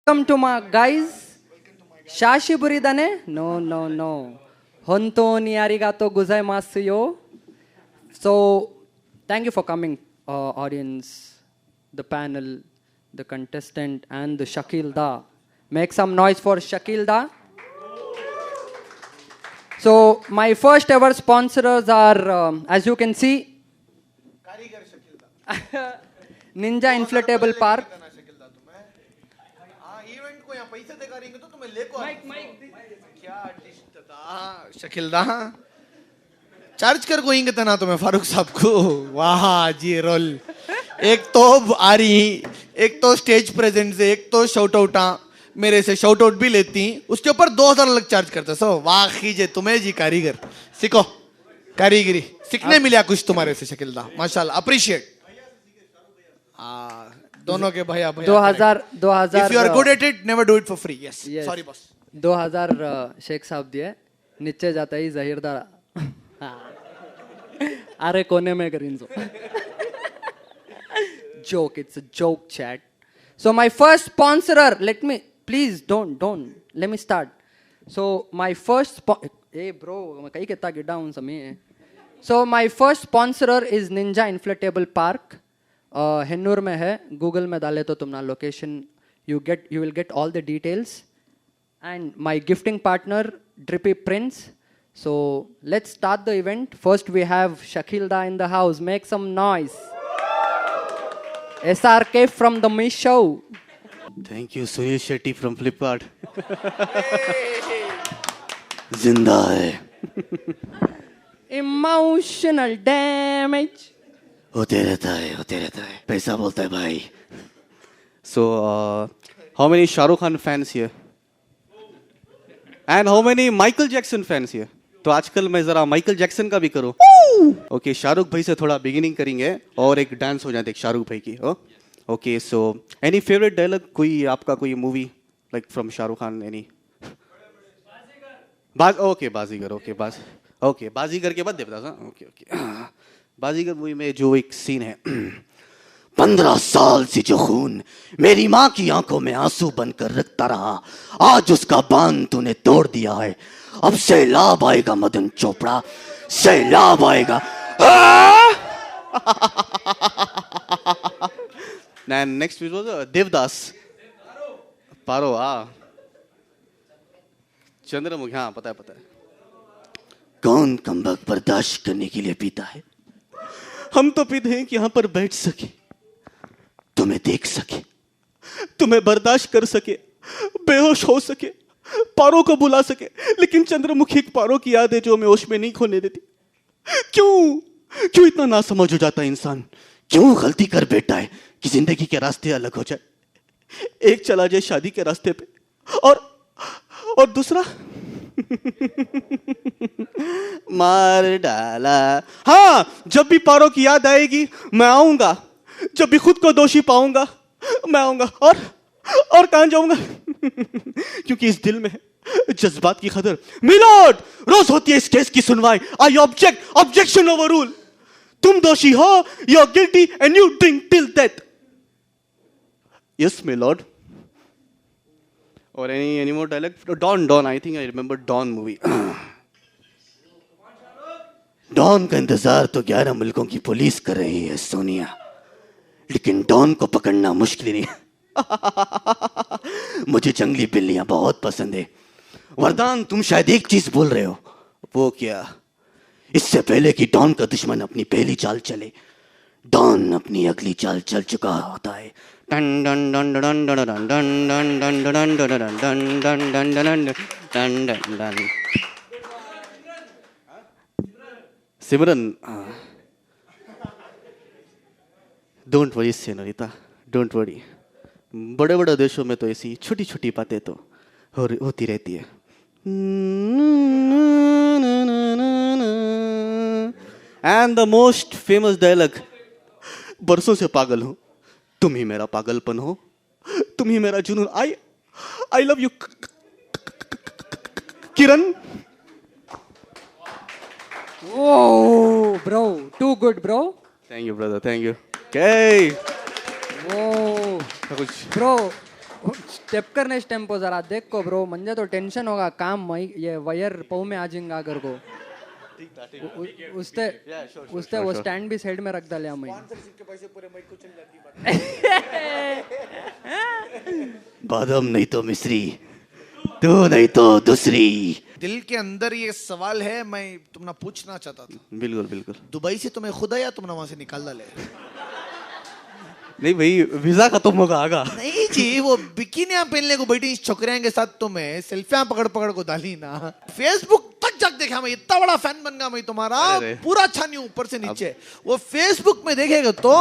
Welcome to my guys. Shashi buridane? No. Honto ni arigato gozaimasu yo. So, thank you for coming, audience, the panel, the contestant, and the Shakil Da. Make some noise for Shakil Da. So, my first ever sponsors are, as you can see, Ninja Inflatable Park. Shakeel दा charge कर गोइंगे तना तुम्हें फारूक साहब को वाह जी role एक तो आ रही एक तो स्टेज प्रेजेंस एक तो शाउट आउटा मेरे से शाउट आउट भी लेती उसके ऊपर 2000 अलग चार्ज करते सो वाह खीजे तुम्हें जी कारीगर सीखो कारीगरी सीखने मिला कुछ तुम्हारे से शकील दा माशाल्लाह अप्रिशिएट दोनों के भैया 2000 if you are good at it never do it for free yes sorry boss 2000 Sheikh साहब दिए नीचे जाता ही जहीरदार अरे कोने में करीन joke, it's a joke chat. So my first sponsor, let me please don't let me start. So my first hey bro मैं कहीं कितना गिड्डा हूँ समय So my first sponsor is Ninja Inflatable Park. हिन्नूर में है गूगल में डाले तो तुम ना location you will get all the details. And my gifting partner Drippy Prince. So let's start the event. First we have Shakil Da in the house. Make some noise. SRK from the Me Show. Thank you, Sunil Shetty from Flipkart. जिंदा है. Emotional damage. होते रहता है. पैसा बोलता है भाई. So, how many Shah Rukh Khan fans here? And how many Michael Jackson fans here? तो आजकल मैं जरा माइकल जैक्सन का भी करूं. ओके शाहरुख भाई से थोड़ा बिगिनिंग करेंगे और एक डांस हो जाते शाहरुख भाई की. Okay so any favourite dialogue कोई आपका कोई movie like from Shahrukh Khan any Baazigar okay Baazigar के बाद देवदास. ओके बाजीगर मूवी में जो एक सीन है 15 साल से जो खून मेरी माँ की आंखों में आंसू बनकर रखता रहा आज उसका बांध तूने तोड़ दिया है. अब सैलाब आएगा मदन चोपड़ा सैलाब आएगा. नेक्स्ट वाज देवदास पारो चंद्रमुखी. हाँ पता है. कौन कमबख्त बर्दाश्त करने के लिए पीता है. हम तो पीते हैं कि यहाँ पर बैठ सके तुम्हें देख सके तुम्हें बर्दाश्त कर सके बेहोश हो सके पारों को बुला सके. लेकिन चंद्रमुखी पारों की याद है जो हमें होश में नहीं खोने देती. क्यों इतना ना समझ हो जाता है इंसान. क्यों गलती कर बैठा है कि जिंदगी के रास्ते अलग हो जाए. एक चला जाए शादी के रास्ते पे और दूसरा मार डाला. हाँ जब भी पारों की याद आएगी मैं आऊंगा. जब भी खुद को दोषी पाऊंगा मैं आऊंगा और कहां जाऊंगा क्योंकि इस दिल में जज्बात की कदर. मिलोड रोज होती है इस केस की सुनवाई. I objection overruled. तुम दोषी हो you are guilty and you drink till death. Yes milord. और any more dialogue. Don I think I remember Don movie. Don का इंतजार तो 11 मुल्कों की पुलिस कर रही है सोनिया. लेकिन डॉन को पकड़ना मुश्किल नहीं. मुझे जंगली बिल्लियां बहुत पसंद है. वरदान तुम शायद एक चीज बोल रहे हो. वो क्या. इससे पहले कि डॉन का दुश्मन अपनी पहली चाल चले डॉन अपनी अगली चाल चल चुका होता है. Simran don't worry senorita don't worry. बड़े देशों में तो ऐसी छोटी छोटी बातें तो होती रहती है. And the most famous dialogue. बरसों से पागल हूं तुम ही मेरा पागलपन हो तुम ही मेरा जुनून. I love you Kiran. Oh, bro, too good, bro. Thank you, brother. Thank you. Okay. Whoa, bro. Step करने टेम्पो जरा देख को ब्रो म्हणजे तो टेंशन होगा काम ये वायर पाँव में आ जाएगा अगर को उसते वो स्टैंड भी साइड में रख डाले मैं बादाम नहीं तो मिश्री, तू नहीं तो दूसरी। दिल के अंदर ये सवाल है, मैं तुमने पूछना चाहता था। बिल्कुल बिल्कुल। दुबई से तुम्हें खुद आया, तुमने वहां से निकाल डाले? नहीं भाई, वीजा खत्म होगा आगा। नहीं जी, वो बिकिनियां पहनने को बैठी इस छोकरियां के साथ तुम्हें सेल्फियां पकड़ पकड़ को डाली ना। फेसबुक तक जाके देखा मैं, इतना बड़ा फैन बन गया मैं तुम्हारा, पूरा छानी ऊपर से नीचे। वो फेसबुक में देखेगा तो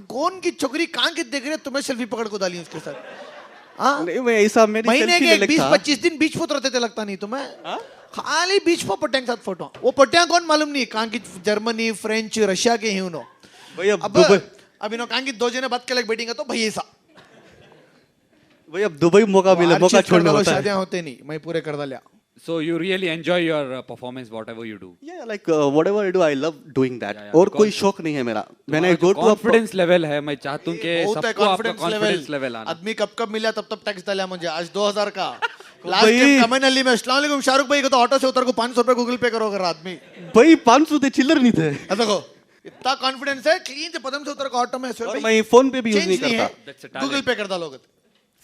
कौन की छोकरी कहां की देख रही है, तुम्हें सेल्फी पकड़ को डाली उसके साथ। नहीं मैं ऐसा मेरी महीने सेल्फी के ले लेता। 20-25 दिन बीच फोट रहते थे, लगता नहीं तुम्हें? खाली बीच पर पट्टियां के साथ फोटो। वो पट्टियां कौन मालूम नहीं, कहां की, जर्मनी, फ्रेंच, रशिया के ही उन्होंने। भाई अब दुबई, अब इन्हों कहां की 2 जने बात के लग बैठेंगे तो भैया सा भाई अब दुबई मौका मिले, मौका छोड़ना होता है। शादियां होते नहीं, मैं पूरे कर डालिया। So you really enjoy your performance, whatever you do. Yeah, like whatever I do, I love doing that. Yeah, और कोई शौक नहीं है मेरा। When I go to a confidence level है, मैं चाहता हूँ कि बहुत है सबको आपका confidence confidence level आना। आदमी कब मिला तब टैक्स डाला मुझे। आज 2000 का लास्ट भाई- टाइम कमेंट अली में, अस्सलाम वालेकुम शाहरुख भाई को तो ऑटो से उतर को 500 रुपए गूगल पे करो अगर आदमी। भाई 500 थे, चिल्लर नहीं थे। देखो इतना कॉन्फिडेंस है, क्लीन से पदम से उतर को ऑटो में और मैं फोन पे भी यूज नहीं करता, That's a talent. गूगल पे कर डालोगे।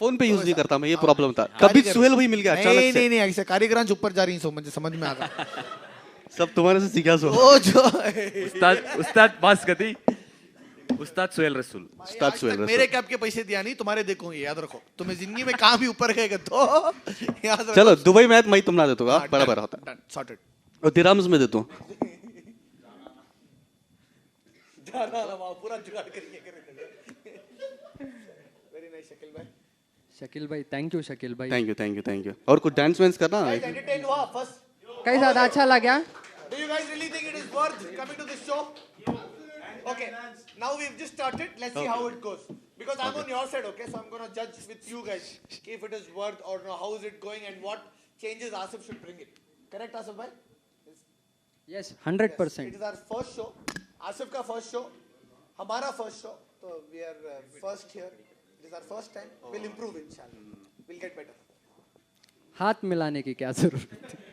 फोन पे यूज नहीं करता मैं, ये प्रॉब्लम था। कभी सुहेल भाई मिल गया अचानक नहीं से। नहीं नहीं, ऐसे कारीगरां ऊपर जा रही सो मुझे समझ में आ गया। सब तुम्हारे से सीखा सो। वो जो उस्ताद बास गति, उस्ताद सुहेल रसूल। उस्ताद सुहेल रसूल। मेरे कैब के पैसे दिया नहीं, तुम्हारे देखूंगे, याद रखो। तुम्हें जिंदगी में कहां भी ऊपर गए तो याद रखो। चलो दुबई में मैं तुम ना देता हूँ, बराबर होता है। सॉर्टेड। और दिराम्स में देता हूँ। पूरा जुगाड़ करेंगे। वेरी नाइस शकील भाई। शकील भाई थैंक यू शकील भाई। Thank you thank you thank you. और कुछ डांस वांस करना है? एंटरटेन हुआ फर्स्ट? कैसा था, अच्छा लगा? Do you guys really think it is worth coming to this show? Okay, now we've just started. Let's see how it goes. Because I'm on your side, okay? So I'm gonna judge with you guys if it is worth or no. How is it going and what changes Asif should bring it? Correct, Asif bhai? Yes 100%। It is our first show. Asif का first show. हमारा first show. So we are first here. It is our first time. We'll improve inshallah. We'll get better. हाथ मिलाने की क्या जरूरत है?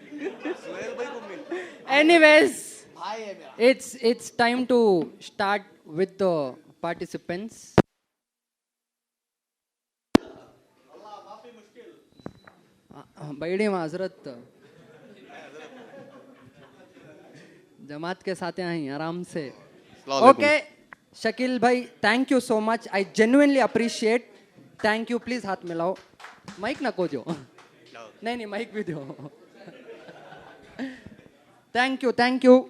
Anyways, भाई है मेरा। it's time to start with the participants. बड़ी माजरत, जमात के साथ हैं आराम से। ओके शकील भाई thank you so much, I genuinely appreciate. Thank you, please हाथ मिलाओ। माइक ना को दो, नहीं नहीं माइक भी दो। Thank you thank you.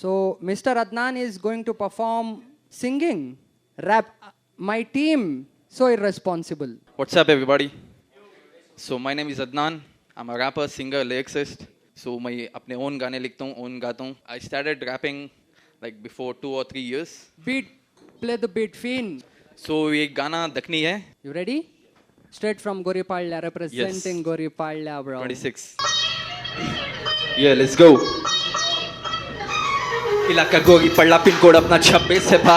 So Mr. Adnan is going to perform singing, rap. My team so irresponsible. What's up, everybody? So my name is Adnan. I'm a rapper, singer, lyricist. So मैं अपने own गाने लिखता हूँ, own गाता हूँ. I started rapping like before 2 or 3 years. Beat, play the beat, Fiend. So ये गाना दखनी है. You ready? Straight from Goripalla, representing Yes. Goripalla, bro. 26. Yeah, let's go. इलाका गोरी पड़ला पिन कोड अपना 26 है भा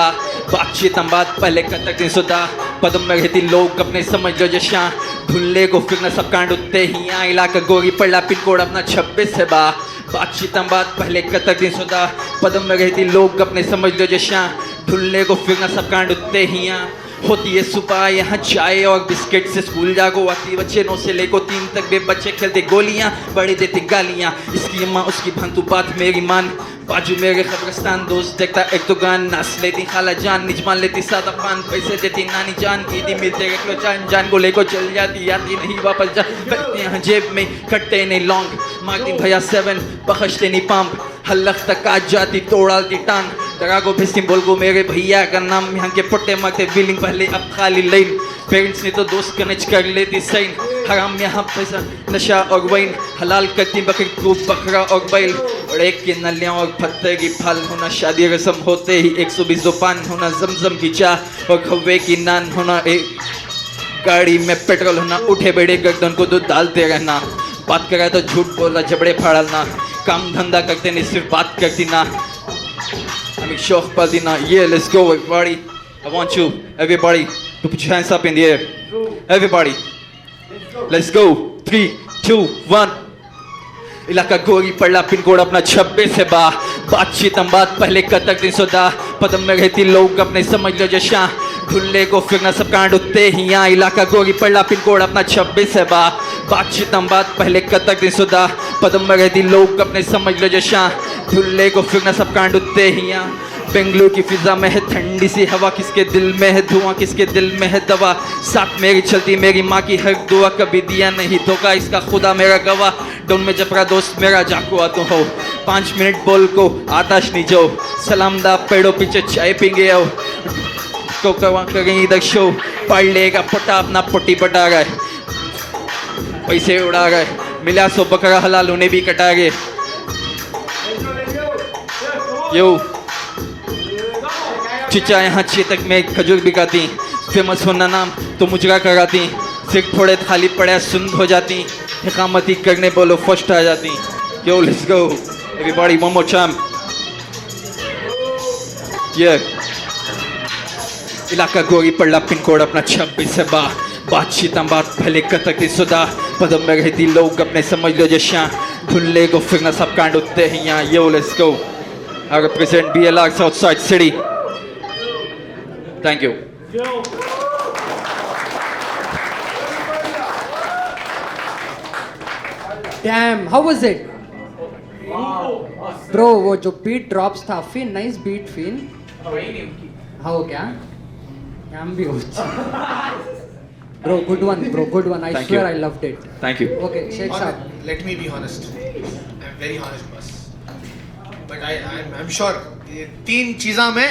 बातचीत हम बात पहले कतक दिन सुधा पदम में रहती लोग अपने समझ लो जशा ढूंढले को फिर न सब कांड उठते ही यहाँ इलाका गोरी पड़ला पिन कोड अपना 26 है बा बातचीत हम बात पहले कतक दिन सुधा पदम में रहती लोग अपने समझ लो जशा ढूंढले को फिर न सब कांड उठते ही यहाँ होती है सुबह यहाँ चाय और बिस्किट से स्कूल जागो आती बच्चे 9 से लेको 3 तक बे बच्चे खेलते गोलियां बड़े देते गालियां इसकी अम्मा उसकी भंतु बात मेरी मान बाजू मेरे कब्रिस्तान दोस्त देखता एक तो गान नाच लेती खाला जान निजमान लेती सादा पान पैसे देती नानी जान ईदी मिलते रखलो जान जान को लेको चल जाती आती नहीं वापस जा करते हैं जेब में कट्टे नहीं लौंग मांगती भैया 7 बखशते नहीं पंप हल्लक तक आ जाती तोड़ाती टांग दगा को भेजती बोल को मेरे भैया का नाम यहाँ के पट्टे मारते बिलिंग पहले अब खाली लाइन पेरेंट्स ने तो दोस्त कनेक्ट कर लेती साइन हराम यहाँ पैसा नशा और वाइन हलाल करती बकरी को बकरा और बैल और एक की नलियाँ और पत्ते की फल होना शादी रस्म होते ही 120 पान होना जमजम की चाह और खव्वे की नान होना एक गाड़ी में पेट्रोल होना उठे बैठे गर्दन को दूध डालते रहना बात कराए तो झूठ बोला जबड़े फाड़ना काम धंधा करते नहीं सिर्फ बात करती ना mich shoch Baldina. Yeah, let's go everybody. I want you, everybody, to put your hands up in the air. Everybody. Let's go. 3, 2, 1. इलाका गोरी पड़ला पिन कोड अपना 26 है बा बातचीत हम बात पहले कतक 310 पदम में रहती लोग अपने समझ लो जशा खुले को फिरना सब कांड उठते ही यहाँ इलाका गोरी पड़ला पिन कोड अपना 26 है बा बातचीत हम बात पहले कतक 310 पदम में रहती लोग अपने समझ लो जशा खुले को फिरना सब कांड उठते ही यहाँ बेंगलुरु की फिजा में है ठंडी सी हवा किसके दिल में है धुआं किसके दिल में है दवा साथ मेरी चलती मेरी माँ की हर दुआ कभी दिया नहीं धोखा इसका खुदा मेरा गवाह डोन में जपरा दोस्त मेरा जाकुआ तो हो 5 मिनट बोल को आताश नहीं जो सलाम दा पेड़ों पीछे चाय पींगे आओ को करवा करेंगे इधर शो पढ़ लेगा पटा अपना पट्टी पटा गए पैसे उड़ा गए मिला सो बकरा हलाल उन्हें भी कटा गए यो चिचा यहाँ चेतक में खजूर बिकाती फेमस होना नाम तो मुजरा कराती सिर्फ थोड़े खाली पड़े सुन हो जाती हिकामती करने बोलो फर्स्ट आ जाती yo let's go everybody one more time ये इलाका गोरी पड़ला पिन कोड अपना 26 है बा बातचीत हम बात पहले कतक सुधा पदम में रहती लोग अपने समझ लो जशा धुल्ले को फिरना सब कांड उठते ही यहाँ yo let's go I represent BLR south side city Thank you. Damn, how was it? Bro, वो जो beat drops था, Finn, nice beat, Finn. हाँ वो क्या? I'm भी Bro, good one, bro, good one. I Thank swear you. I loved it. Thank you. Okay, Sheikh Saab. Let me be honest. I'm very honest, boss. But I'm sure ये 3 चीज़ा में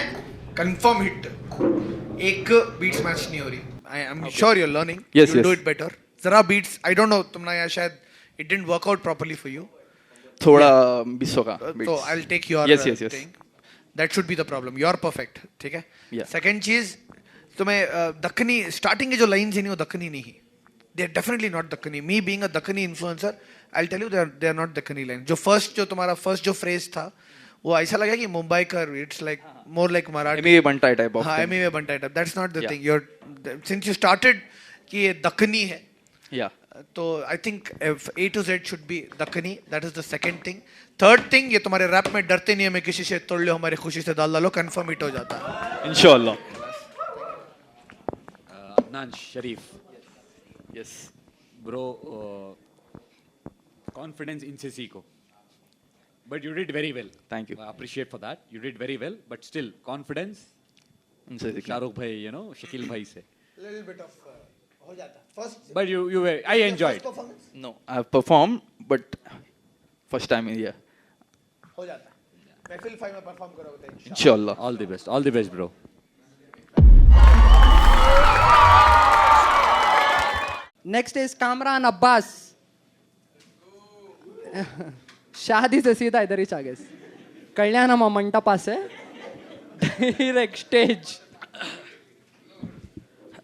confirm hit. एक beats match नहीं हो रही. I'm sure you're learning. Yes, You'll do yes. it better. जरा beats. I don't know तुमने यार शायद it didn't work out properly for you. थोड़ा मिस होगा. So I'll take your Yes, yes, yes. thing. That should be the problem. You're perfect. ठीक है? Yeah. Second चीज़ तुम्हें Deccani starting के जो lines हैं वो दक्कनी नहीं. They're definitely not Deccani. Me being a Deccani influencer, I'll tell you they're not Deccani lines. जो तुम्हारा first जो phrase था वो ऐसा लगा कि मुंबई का it's like more like Marathi. एमए बंटाई टाइप ऑफ हाँ एमए बंटाई type. That's not the Yeah. thing. You're since you started कि ये दक्कनी है. या तो I think if A to Z should be Deccani. That is the second thing. Third thing ये तुम्हारे रैप में डरते नहीं है मैं किसी से तोड़ लो हमारी खुशी से डाल डालो कंफर्म हिट हो जाता है. इंशाल्लाह. Adnan Sharif. Yes. Bro, confidence इनसे सीखो. But you did very well. Thank you. I appreciate for that. You did very well. But still, confidence. उनसे सीखना. शाहरुख भाई, you know, शकील भाई से. Little bit of हो जाता है. First But you were, I enjoyed. No, I've performed, but first time in here. हो जाता है. महफिल 5 में परफॉर्म करोगे इंशाल्लाह. All the best. All the best, bro. Next is Kamran Abbas. शादी से सीधा इधर ही चागेस. कल्याणम मंटपास है. Direct stage.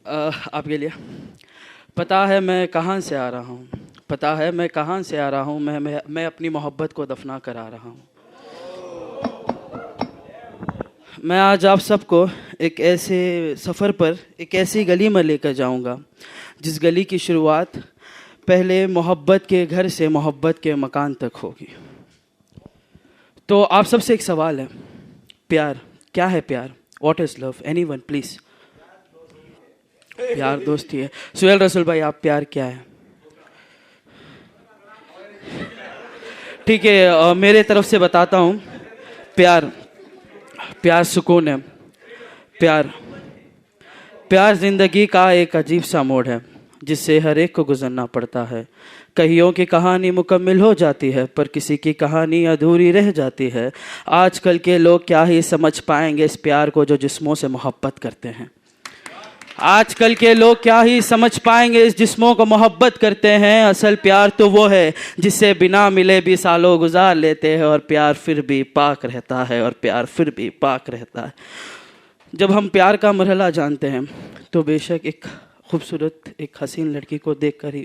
आपके लिए पता है मैं कहाँ से आ रहा हूँ. पता है मैं कहाँ से आ रहा हूँ. मैं अपनी मोहब्बत को दफना कर आ रहा हूँ. मैं आज आप सबको एक ऐसे सफ़र पर एक ऐसी गली में लेकर जाऊंगा जिस गली की शुरुआत पहले मोहब्बत के घर से मोहब्बत के मकान तक होगी. तो आप सबसे एक सवाल है, प्यार क्या है? प्यार, what is love? Anyone please. प्यार दोस्ती है. सुहेल रसूल भाई, आप प्यार क्या है? ठीक है, मेरे तरफ से बताता हूँ. प्यार सुकून है. प्यार जिंदगी का एक अजीब सा मोड़ है जिससे हर एक को गुजरना पड़ता है. कईयों की कहानी मुकम्मल हो जाती है पर किसी की कहानी अधूरी रह जाती है. आजकल के लोग क्या ही समझ पाएंगे इस प्यार को जो जिस्मों से मोहब्बत करते हैं. आजकल के लोग क्या ही समझ पाएंगे इस जिस्मों को मोहब्बत करते हैं. असल प्यार तो वो है जिससे बिना मिले भी सालों गुजार लेते हैं और प्यार फिर भी पाक रहता है. और प्यार फिर भी पाक रहता है. जब हम प्यार का मरहला जानते हैं तो बेशक एक खूबसूरत एक हसीन लड़की को देखकर ही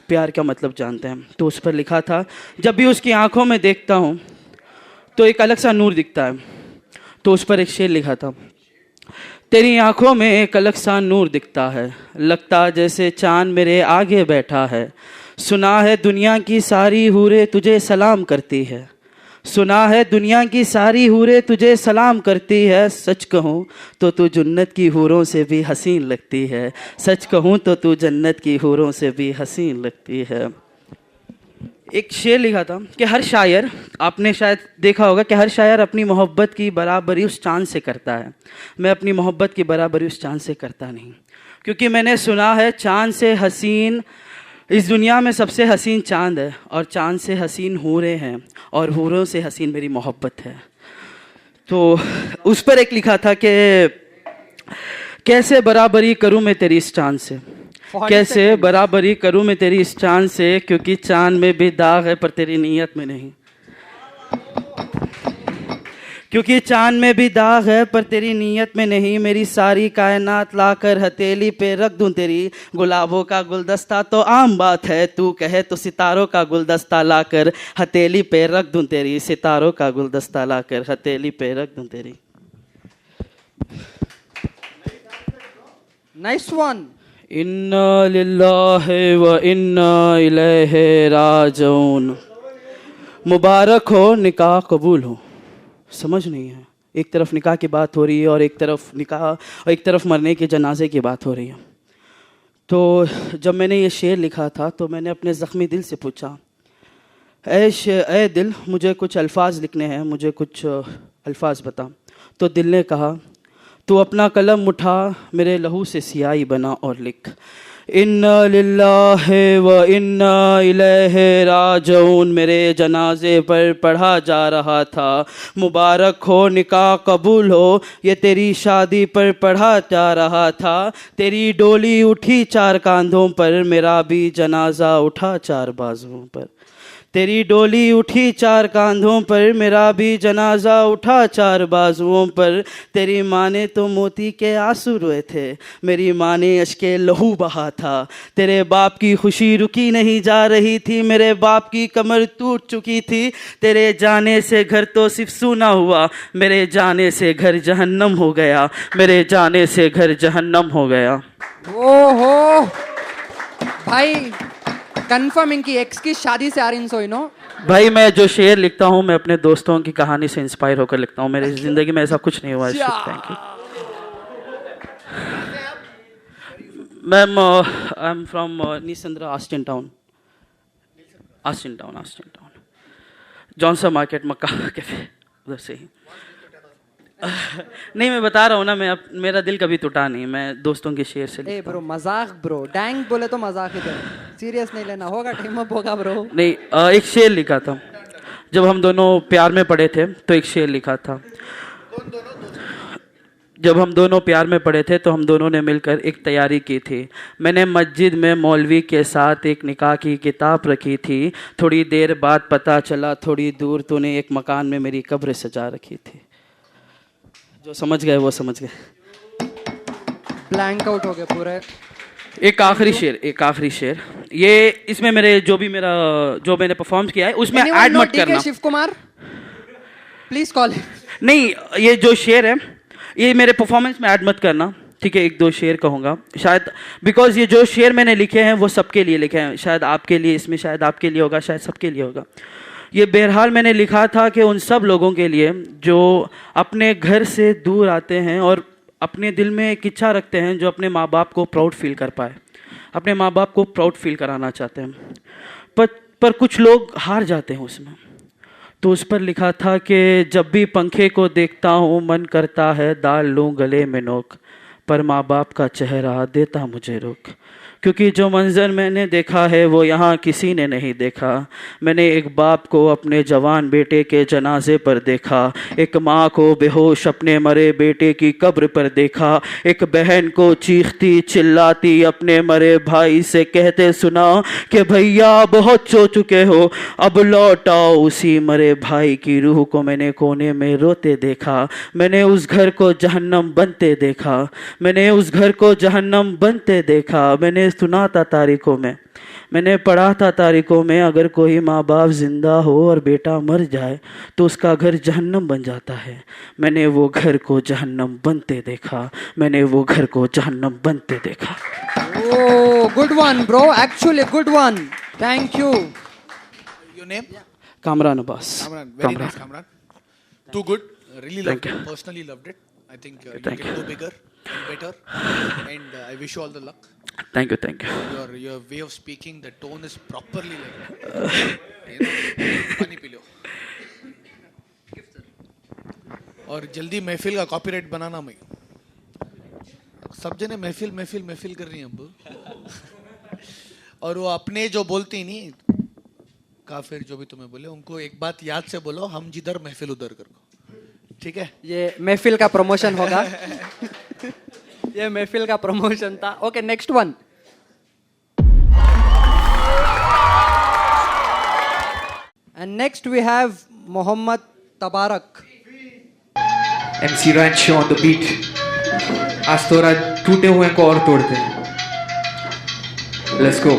प्यार का मतलब जानते हैं. तो उस पर लिखा था, जब भी उसकी आंखों में देखता हूँ तो एक अलग सा नूर दिखता है. तो उस पर एक शेर लिखा था, तेरी आंखों में एक अलग सा नूर दिखता है, लगता जैसे चांद मेरे आगे बैठा है। सुना है दुनिया की सारी हूरें तुझे सलाम करती है, सुना है दुनिया की सारी हूरें तुझे सलाम करती है। सच कहूँ तो तू जन्नत की हूरों से भी हसीन लगती है, सच कहूँ तो तू जन्नत की हूरों से भी हसीन लगती है। एक शेर लिखा था कि हर शायर, आपने शायद देखा होगा कि हर शायर अपनी मोहब्बत की बराबरी उस चांद से करता है। मैं अपनी मोहब्बत की बराबरी उस चांद से करता नहीं, क्योंकि मैंने सुना है चांद से हसीन, इस दुनिया में सबसे हसीन चांद है और चांद से हसीन हूरें हैं और हूरों से हसीन मेरी मोहब्बत है। तो उस पर एक लिखा था कि कैसे बराबरी करूं मैं तेरी इस चांद से, कैसे बराबरी करूं मैं तेरी इस चांद से, क्योंकि चांद में भी दाग है पर तेरी नीयत में नहीं, क्योंकि चांद में भी दाग है पर तेरी नीयत में नहीं। मेरी सारी कायनात लाकर हथेली पे रख दूं तेरी, गुलाबों का गुलदस्ता तो आम बात है, तू कहे तो सितारों का गुलदस्ता लाकर हथेली पे रख दूं तेरी, सितारों का गुलदस्ता लाकर हथेली पे रख दूं तेरी। Nice one. इन्ना लिल्लाहि व इन्ना इलैहि राजिऊन। मुबारक हो, निकाह कबूल हो। समझ नहीं है, एक तरफ निकाह की बात हो रही है और एक तरफ निकाह और एक तरफ मरने के जनाजे की बात हो रही है। तो जब मैंने ये शेर लिखा था तो मैंने अपने ज़ख्मी दिल से पूछा, ऐ दिल, मुझे कुछ अल्फाज लिखने हैं, मुझे कुछ अल्फाज बता। तो दिल ने कहा, तू अपना कलम उठा, मेरे लहू से सियाही बना और लिख, इन्ना लिल्लाहि व इन्ना इलैहि राजिऊन। मेरे जनाजे पर पढ़ा जा रहा था, मुबारक हो, निकाह कबूल हो, ये तेरी शादी पर पढ़ा जा रहा था। तेरी डोली उठी 4 कांधों पर, मेरा भी जनाजा उठा 4 बाजुओं पर। तेरी डोली उठी 4 कांधों पर, मेरा भी जनाजा उठा 4 बाजुओं पर। तेरी माँ ने तो मोती के आंसू रोए थे, मेरी माँ ने अश्के लहू बहा था। तेरे बाप की खुशी रुकी नहीं जा रही थी, मेरे बाप की कमर टूट चुकी थी। तेरे जाने से घर तो सिर्फ सूना हुआ, मेरे जाने से घर जहन्नम हो गया, मेरे जाने से घर जहन्नम हो गया। ओहो भाई, कंफर्म इनकी एक्स की शादी से आ रही सो, नो भाई मैं जो शेर लिखता हूँ मैं अपने दोस्तों की कहानी से इंस्पायर होकर लिखता हूँ, मेरी जिंदगी में ऐसा कुछ नहीं हुआ है। Thank you ma'am. I am from नीसंद्रा, Austin Town, Johnson Market, Mecca cafe, उधर से ही। नहीं मैं बता रहा हूँ ना, मेरा दिल कभी टूटा नहीं, मैं दोस्तों के शेर से लिखता ब्रो मजाक, ब्रो डैंग बोले तो मजाक इधर, सीरियस नहीं लेना, होगा टीम अप होगा ब्रो। नहीं एक शेर लिखा था जब हम दोनों प्यार में पड़े थे, तो एक शेर लिखा था, जब हम दोनों प्यार में पड़े थे तो हम दोनों ने मिलकर एक तैयारी की थी। मैंने मस्जिद में मौलवी के साथ एक निकाह की किताब रखी थी, थोड़ी देर बाद पता चला थोड़ी दूर तूने एक मकान में मेरी कब्र सजा रखी थी। जो समझ गए वो समझ गए। ब्लैंक आउट हो गया पूरा। एक आखिरी शेर, ये इसमें मेरे जो मैंने परफॉर्म किया है उसमें ऐड मत करना। Shiv Kumar please call. नहीं ये जो शेर है ये मेरे परफॉर्मेंस में ऐड मत करना, ठीक है। 1-2 शेर कहूँगा शायद, बिकॉज ये जो शेर मैंने लिखे हैं वो सबके लिए लिखे हैं, शायद आपके लिए, इसमें शायद आपके लिए होगा, शायद सबके लिए होगा। ये बहरहाल मैंने लिखा था कि उन सब लोगों के लिए जो अपने घर से दूर आते हैं और अपने दिल में एक इच्छा रखते हैं जो अपने माँ बाप को प्राउड फील कर पाए, अपने माँ बाप को प्राउड फील कराना चाहते हैं, पर कुछ लोग हार जाते हैं उसमें। तो उस पर लिखा था कि जब भी पंखे को देखता हूँ मन करता है डाल लूँ गले में नोक, पर माँ बाप का चेहरा देता मुझे रोक। क्योंकि जो मंजर मैंने देखा है वो यहाँ किसी ने नहीं देखा। मैंने एक बाप को अपने जवान बेटे के जनाजे पर देखा, एक माँ को बेहोश अपने मरे बेटे की कब्र पर देखा, एक बहन को चीखती चिल्लाती अपने मरे भाई से कहते सुना कि भैया बहुत सो चुके हो, अब लौट आओ। उसी मरे भाई की रूह को मैंने कोने में रोते देखा, मैंने उस घर को जहन्नम बनते देखा, मैंने उस घर को जहन्नम बनते देखा। मैंने सुना था तारीखों में, मैंने पढ़ा था तारीखों में, अगर कोई माँ बाप जिंदा हो और बेटा मर जाए तो उसका घर जहन्नम बन जाता है। मैंने वो घर को जहन्नम बनते देखा, मैंने वो घर को जहन्नम बनते देखा। Oh, good one, bro. Actually, good one. Thank you. Your name? Kamran Abbas. Kamran. Very nice, Kamran. Too good. Really loved Thank it. Personally loved it. I think you Thank can do bigger and better. And I wish you all the luck. Thank you, thank you. Your way of speaking, the tone is properly like. You know, पानी P low. और जल्दी महफिल का copyright बनाना मैं. सब जने महफिल महफिल महफिल कर रही हैं अब. और वो अपने जो बोलती नहीं काफिर जो भी तुम्हें बोले उनको एक बात याद से बोलो, हम जिधर महफिल उधर कर को. ठीक है. ये महफिल का प्रमोशन होगा. ये महफिल का प्रमोशन था. Okay, next one. And next we have Mohammad Tabarak. MC Rancho on the beat. आज थोड़ा टूटे हुए को और तोड़ते हैं. Let's go.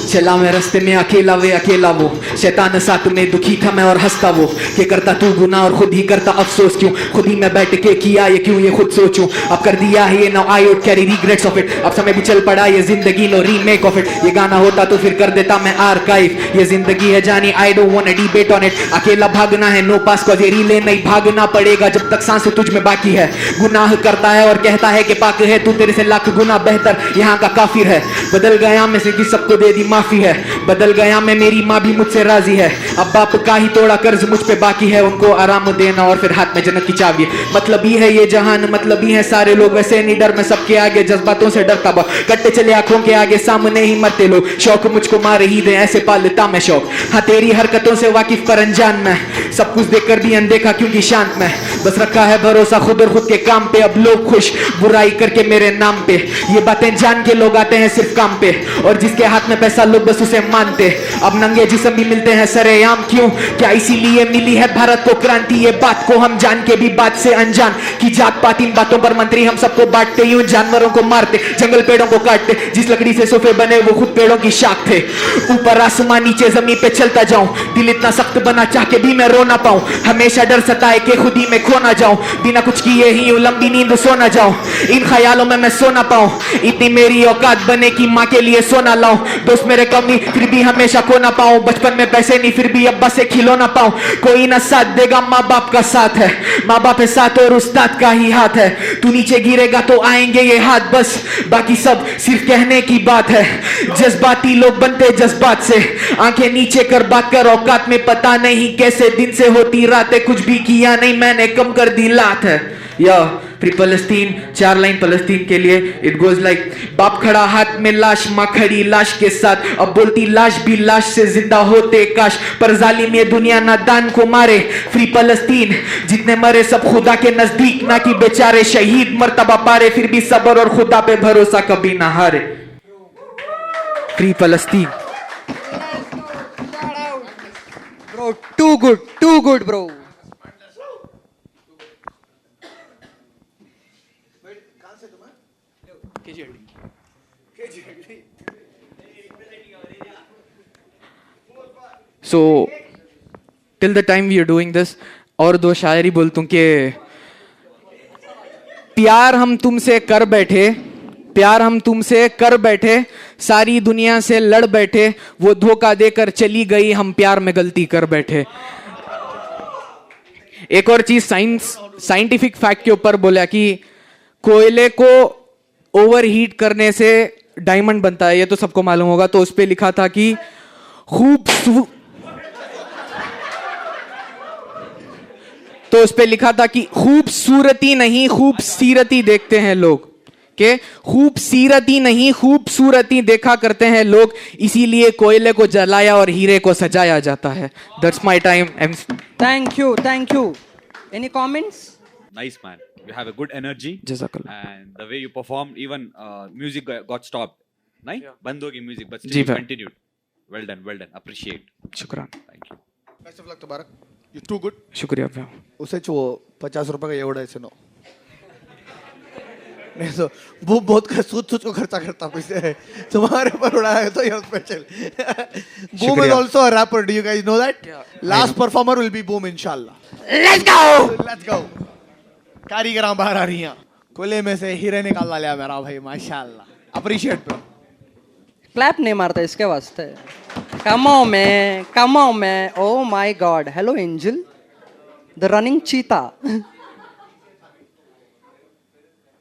चला मैं रास्ते में अकेला वे अकेला वो, शैतान साथ में दुखी था मैं और हंसता वो, कि करता तू गुनाह और खुद ही करता अफसोस क्यों, खुद ही मैं बैठ के किया ये क्यों ये खुद सोचूं, अब कर दिया है ये now I would carry regrets of it, अब समय भी चल पड़ा ये जिंदगी नो रीमेक ऑफ इट, ये गाना होता तो फिर कर देता मैं आर्काइव, ये जिंदगी है जानी I don't want to debate on it, अकेला भागना है नो पास कॉज ये रीले नहीं भागना पड़ेगा जब तक सांस तुझ में बाकी है, गुनाह करता है और कहता है कि पाक है तू तेरे से लाख गुना बेहतर यहाँ का काफिर है, बदल गया मैं से कि सबको दे दी माफी है, बदल गया मैं मेरी माँ भी मुझसे राजी है, अब बाप का ही थोड़ा कर्ज मुझ पे बाकी है, उनको आराम देना और फिर हाथ में जन्नत की चाबी, मतलब ही है ये जहान, मतलब ही है सारे लोग, वैसे नहीं डर मैं सबके आगे जज्बातों से डरता बा, कट्टे चले आंखों के आगे सामने ही मरते लोग, शौक मुझको मार ही दे ऐसे पाल लेता मैं शौक, हाँ तेरी हरकतों से वाकिफ पर अनजान मैं, सब कुछ देखकर भी अनदेखा क्योंकि शांत मैं, बस रखा है भरोसा खुद और खुद के काम पे, अब लोग खुश बुराई करके मेरे नाम पे, ये बातें जान के लोग आते हैं सिर्फ काम पे, और जिसके हाथ में पैसा लोग बस उसे मानते, अब नंगे जिस्म भी मिलते हैं सरेआम क्यों, क्या इसीलिए मिली है भारत को क्रांति, ये बात को हम जान के भी बात से अनजान, कि जात पात इन बातों पर मंत्री हम सबको बांटते, यूं जानवरों को मारते जंगल पेड़ों को काटते, जिस लकड़ी से सोफे बने वो खुद पेड़ों की शाख थे, ऊपर आसमान नीचे जमीन पे चलता जाऊं, दिल इतना सख्त बना चाह के भी मैं रो ना पाऊं, हमेशा डर सताए के खुद ही में खो ना जाऊं, बिना कुछ किए ही यूं लंबी नींद सो ना जाऊं, इन ख्यालों में मैं सो ना पाऊं, इतनी मेरी औकात बने कि माँ के लिए सोना लाऊं, दोस्त मेरे कमी फिर भी हमेशा खो ना पाऊं, बचपन में पैसे नहीं फिर भी अब्बा से खिलो ना पाऊं, कोई ना साथ देगा माँ बाप का साथ है, माँ बाप है साथ और उस्ताद का ही हाथ है, तू नीचे गिरेगा तो आएंगे ये हाथ बस, बाकी सब सिर्फ कहने की बात है, जज्बाती लोग बनते जज्बात से, आंखें नीचे कर बात कर औकात में पता नहीं कैसे दिन से होती रातें, कुछ भी किया नहीं मैंने कम कर दी लात है, या फ्री फलस्तीन 4 लाइन फलस्तीन के लिए इट गोज लाइक, बाप खड़ा हाथ में लाश माँ खड़ी लाश के साथ, अब बोलती लाश भी लाश से जिंदा होते काश, पर जालिम ये दुनिया नादान को मारे, फ्री फलस्तीन जितने मरे सब खुदा के नजदीक ना कि बेचारे शहीद मर्तबा पारे, फिर भी सब्र और खुदा पे भरोसा कभी ना हारे, free फलस्तीन. Bro, too good, bro. So till the time we are doing this, और 2 शायरी बोलता हूँ कि प्यार हम तुमसे कर बैठे, प्यार हम तुमसे कर बैठे, सारी दुनिया से लड़ बैठे, वो धोखा देकर चली गई, हम प्यार में गलती कर बैठे. एक और चीज साइंटिफिक फैक्ट के ऊपर बोला कि कोयले को ओवरहीट करने से डायमंड बनता है, ये तो सबको मालूम होगा, तो उस पे लिखा था कि खूबसूरती नहीं खूबसीरती देखते हैं लोग, के खूबसीरती नहीं खूबसूरती देखा करते हैं लोग, इसीलिए कोयले को जलाया और हीरे को सजाया जाता है. That's my time. Thank you. Any comments? Nice, man. You have a good energy. Jazakallah. And the way you performed, even music got stopped. Nahi? Band ho gayi music, but still जी you भाई. continued. Well done. Appreciate. शुक्रान. Thank you. Best of luck Tabarak. You too good. शुक्रिया भैया. उसे वो 50 रुपए का एवढा ऐसे नो. नहीं तो वो बहुत सूद सूद को खर्चा करता पैसे तुम्हारे ऊपर उड़ाया तो you're special. Boom is also a rapper. Do you guys know that? Last performer will be Boom inshallah. Let's go. कारीगरां बाहर आ रही हैं. कोले में से हीरे निकाल लिया मेरा भाई माशाल्लाह. Appreciate bro. क्लैप नहीं मारता इसके वास्ते. Come on man. Oh my God. Hello Angel. The running cheetah.